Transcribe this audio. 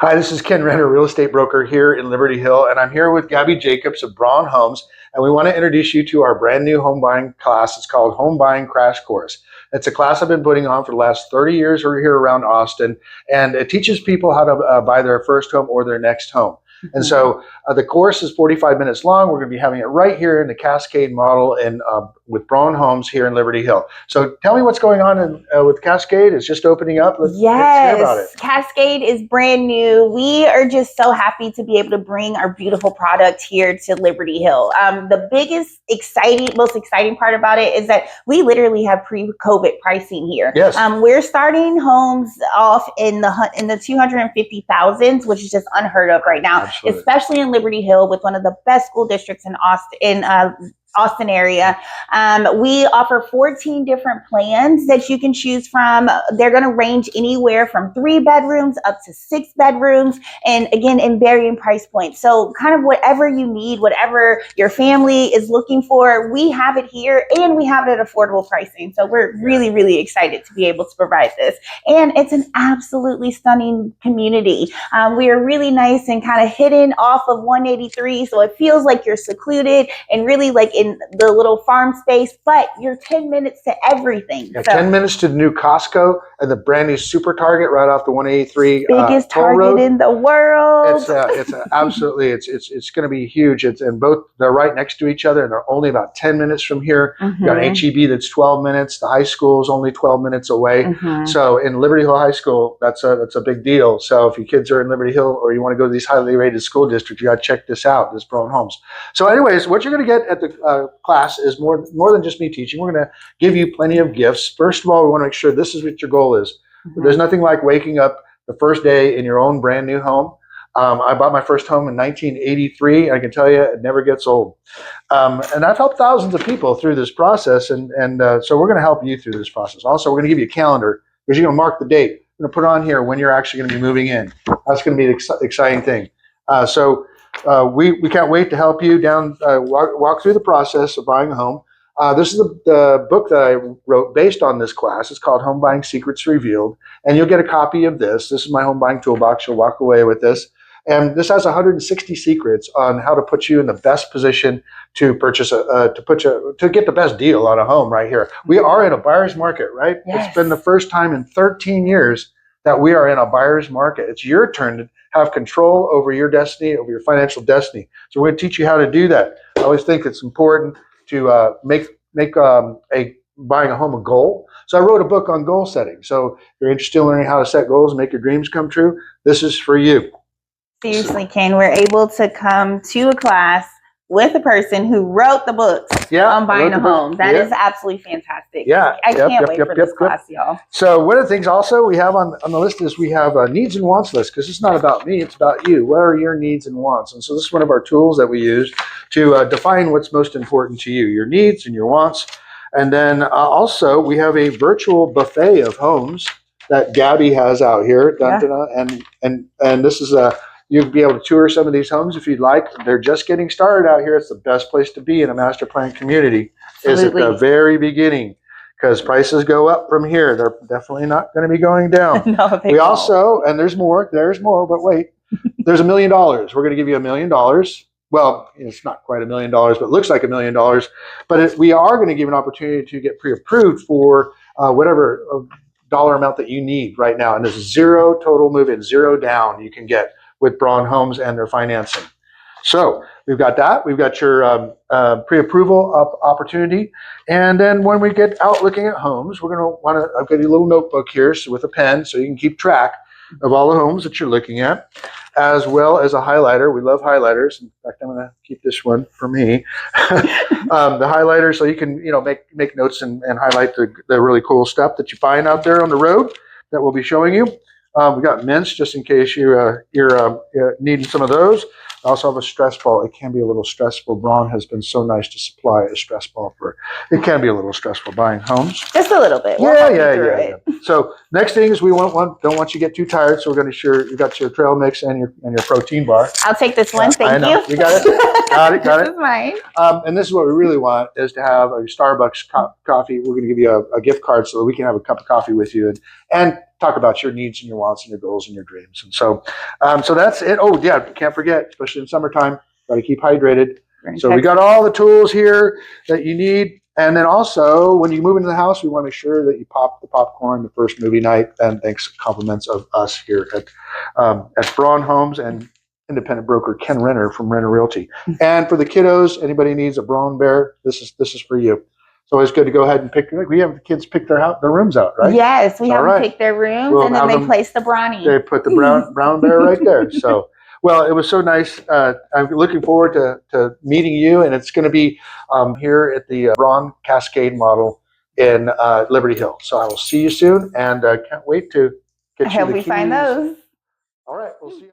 Hi, this is Ken Renner, real estate broker here in Liberty Hill, and I'm here with Gabby Jacobs of Brohn Homes, and we want to introduce you to our brand new home buying class. It's called Home Buying Crash Course. It's a class I've been putting on for the last 30 years here around Austin, and it teaches people how to buy their first home or their next home. And so the course is 45 minutes long. We're going to be having it right here in the Cascade model and with Brohn Homes here in Liberty Hill. So tell me what's going on with Cascade. It's just opening up. Let's hear about it. Cascade is brand new. We are just so happy to be able to bring our beautiful product here to Liberty Hill. The most exciting part about it is that we literally have pre-COVID pricing here. Yes. We're starting homes off in the 250,000s, which is just unheard of right now. Absolutely. Especially in Liberty Hill with one of the best school districts in Austin area. We offer 14 different plans that you can choose from. They're going to range anywhere from 3 bedrooms up to 6 bedrooms, and again, in varying price points. So kind of whatever you need, whatever your family is looking for, we have it here, and we have it at affordable pricing. So we're really, really excited to be able to provide this. And it's an absolutely stunning community. We are really nice and kind of hidden off of 183, so it feels like you're secluded and really like in the little farm space, but you're 10 minutes to everything. Yeah, so 10 minutes to the new Costco and the brand new Super Target right off the 183 biggest Target road in the world. It's absolutely it's going to be huge. They're right next to each other, and they're only about 10 minutes from here. You got HEB that's 12 minutes. The high school is only 12 minutes away. So in Liberty Hill High School, that's a big deal. So if your kids are in Liberty Hill or you want to go to these highly rated school districts, you got to check this out, this Brohn Homes. So anyways, what you're going to get at the class is more than just me teaching. We're going to give you plenty of gifts. First of all, we want to make sure this is what your goal is. There's nothing like waking up the first day in your own brand new home. I bought my first home in 1983. I can tell you it never gets old. And I've helped thousands of people through this process. So we're going to help you through this process. Also, we're going to give you a calendar because you're going to mark the date. We're going to put on here when you're actually going to be moving in. That's going to be the exciting thing. We can't wait to help you walk through the process of buying a home. This is the book that I wrote based on this class. It's called Home Buying Secrets Revealed, and you'll get a copy of this. This is my home buying toolbox. You'll walk away with this. And this has 160 secrets on how to put you in the best position to purchase to get the best deal on a home right here. We are in a buyer's market, right? Yes. It's been the first time in 13 years that we are in a buyer's market. It's your turn to have control over your destiny, over your financial destiny. So we're going to teach you how to do that. I always think it's important to make buying a home a goal. So I wrote a book on goal setting. So if you're interested in learning how to set goals and make your dreams come true, this is for you. Seriously, Ken, we're able to come to a class with a person who wrote the books on buying a home. That is absolutely fantastic. Yeah, I can't wait for this class, y'all. So one of the things also we have on the list is we have a needs and wants list, because it's not about me, it's about you. What are your needs and wants? And so this is one of our tools that we use to define what's most important to you, your needs and your wants. And then also we have a virtual buffet of homes that Gabby has out here. And this is you'd be able to tour some of these homes if you'd like. They're just getting started out here. It's the best place to be in a master plan community. Absolutely. Is at the very beginning, because prices go up from here. They're definitely not going to be going down. No, we also, and there's more, but wait, there's $1 million. We're going to give you $1 million. Well, it's not quite $1 million, but it looks like $1 million. But we are going to give an opportunity to get pre-approved for whatever dollar amount that you need right now. And there's 0 total move-in, 0 down you can get with Brohn Homes and their financing. So we've got that. We've got your pre-approval opportunity. And then when we get out looking at homes, we're going to want to, I've got a little notebook here with a pen so you can keep track of all the homes that you're looking at, as well as a highlighter. We love highlighters. In fact, I'm going to keep this one for me. The highlighter, so you can make notes and highlight the really cool stuff that you find out there on the road that we'll be showing you. We got mints just in case you're needing some of those. I also have a stress ball. It can be a little stressful. Brohn has been so nice to supply a stress ball it can be a little stressful buying homes. Just a little bit. Yeah. So next thing is we don't want you to get too tired. So we're going to you got your trail mix and your protein bar. I'll take this one. Thank you. You got it. Got it. This is mine. And this is what we really want is to have a Starbucks coffee. We're going to give you a gift card so that we can have a cup of coffee with you. And talk about your needs and your wants and your goals and your dreams. And so, so that's it. Oh yeah, can't forget, especially in summertime, got to keep hydrated. So we got all the tools here that you need. And then also, when you move into the house, we want to make sure that you pop the popcorn the first movie night. And thanks, compliments of us here at Brohn Homes and independent broker Ken Renner from Renner Realty. And for the kiddos, anybody needs a Brohn bear, this is for you. It's always good to go ahead and pick. We have the kids pick their rooms out, right? Yes, we have them pick their rooms, and then they place the brownie. They put the brown bear right there. So, well, it was so nice. I'm looking forward to meeting you, and it's going to be here at the Brohn Cascade model in Liberty Hill. So I will see you soon, and can't wait to get you the keys. I hope we find those. All right, we'll see you.